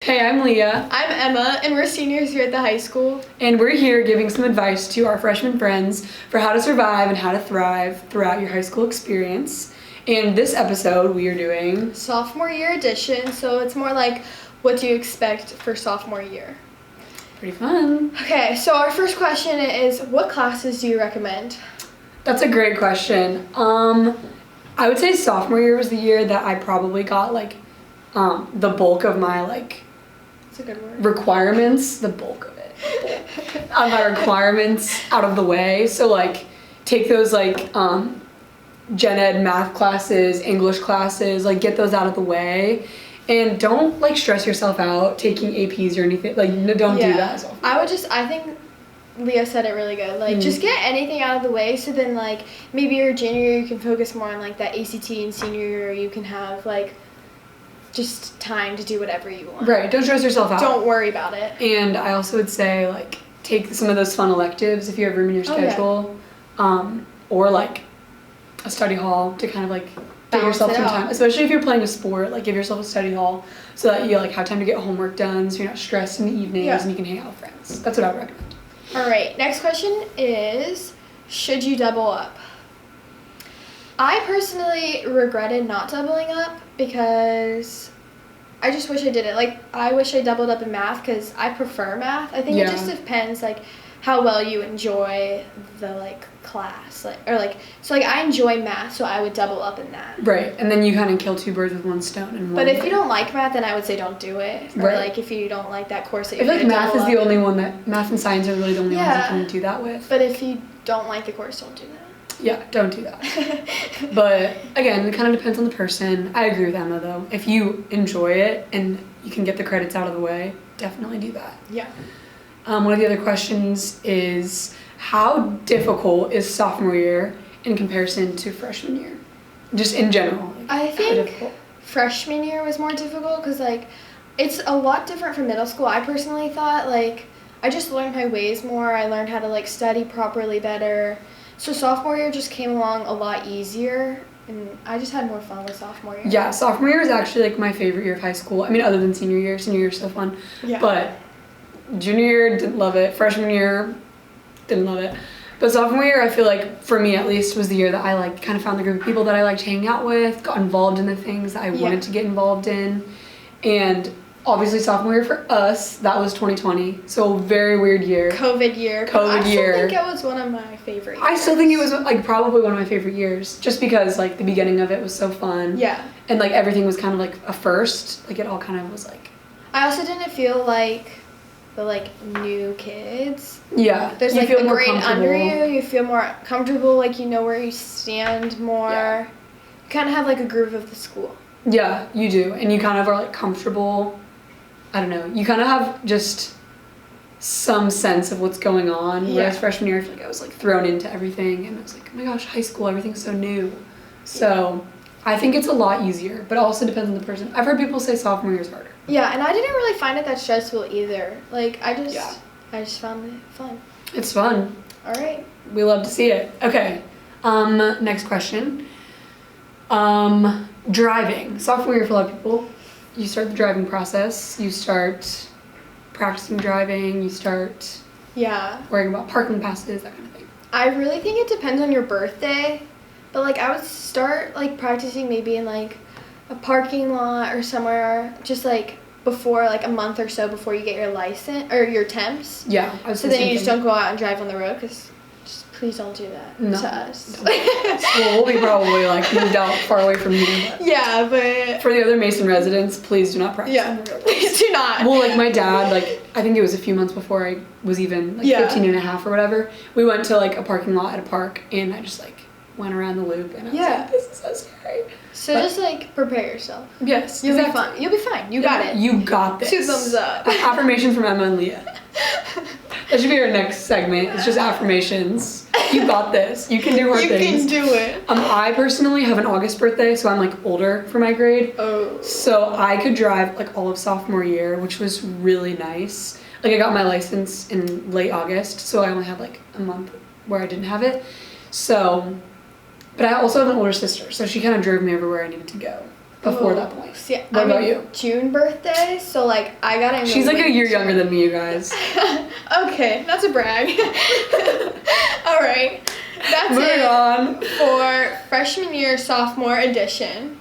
Hey, I'm Leah. I'm Emma, and we're seniors here at the high school. And we're here giving some advice to our freshman friends for how to survive and how to thrive throughout your high school experience. In this episode, we are doing Sophomore year edition, so it's more like what do you expect for sophomore year? pretty fun. Okay, so our first question is, what classes do you recommend? That's a great question. I would say sophomore year was the year that I probably got the bulk of my That's a good word. requirements, the bulk of it, of my requirements out of the way. So take those gen ed math classes, English classes, get those out of the way. And don't stress yourself out taking APs or anything. Don't do that. I think Leah said it really good. Just get anything out of the way, so then maybe your junior year you can focus more on that ACT, and senior year you can have just time to do whatever you want. Right. Don't stress yourself out. Don't worry about it. And I also would say take some of those fun electives if you have room in your schedule, or a study hall to kind of get yourself some time, especially if you're playing a sport. Give yourself a study hall so that you have time to get homework done, so you're not stressed in the evenings and you can hang out with friends. That's what I would recommend. All right, next question is, should you double up? I personally regretted not doubling up because I just wish I did it. I wish I doubled up in math because I prefer math. I think it just depends how well you enjoy the class. I enjoy math, so I would double up in that. Right, and then you kind of kill two birds with one stone. But if you don't like math, then I would say don't do it. Or if you don't like that course that you're I feel math is the only one that, math and science are really the only ones you can do that with. But if you don't like the course, don't do that. Yeah, don't do that. But again, it kind of depends on the person. I agree with Emma though. If you enjoy it and you can get the credits out of the way, definitely do that. Yeah. One of the other questions is, how difficult is sophomore year in comparison to freshman year? Just in general. I think freshman year was more difficult because it's a lot different from middle school. I personally thought I just learned my ways more. I learned how to study properly better. So sophomore year just came along a lot easier, and I just had more fun with sophomore year. Yeah, sophomore year was actually my favorite year of high school. I mean, other than senior year. Senior year is so fun. Yeah. But junior year, didn't love it. Freshman year, didn't love it. But sophomore year, I feel for me at least, was the year that I kind of found the group of people that I liked hanging out with, got involved in the things that I wanted to get involved in. And obviously sophomore year for us, that was 2020. So a very weird year. COVID year. I still think it was one of my favorite years. I still think it was probably one of my favorite years, just because the beginning of it was so fun. Yeah. And everything was kind of a first. It all kind of was I also didn't feel the new kids. Yeah. There's you feel a more grade comfortable. under you. You feel more comfortable. You know where you stand more. Yeah. You kind of have a groove of the school. Yeah, you do, and you kind of are comfortable. I don't know. You kind of have just some sense of what's going on. Whereas freshman year, I feel I was thrown into everything, and I was oh my gosh, high school, everything's so new. So I think it's a lot easier, but it also depends on the person. I've heard people say sophomore year is harder. Yeah, and I didn't really find it that stressful either. I just found it fun. It's fun. All right. We love to see it. Okay. Next question. Driving. Sophomore year for a lot of people. You start the driving process. You start practicing driving. You start worrying about parking passes, that kind of thing. I really think it depends on your birthday. But I would start practicing maybe in a parking lot or somewhere, just before a month or so before you get your license or your temps. Yeah. So then you just don't go out and drive on the road, because just please don't do that to us. Well, we'll be probably moved out far away from you. Yeah, but for the other Mason residents, please do not practice on the road. Please do not. Well, my dad, I think it was a few months before I was even 15 and a half or whatever, we went to a parking lot at a park, and I just went around the loop, and I was this is so scary. So just prepare yourself. Yes, You'll be fine. You'll be fine. You got it. You got this. 2 thumbs up. Affirmations from Emma and Leah. That should be our next segment. It's just affirmations. You got this. You can do hard things. You can do it. I personally have an August birthday, so I'm older for my grade. Oh. So I could drive all of sophomore year, which was really nice. I got my license in late August, so I only had a month where I didn't have it. So, but I also have an older sister, so she kind of drove me everywhere I needed to go. before that point. See, What I'm about a you? June birthday, so like I got in. She's like a year younger than me, you guys. Okay, not to brag. All right, that's Moving it on. for freshman year, sophomore edition.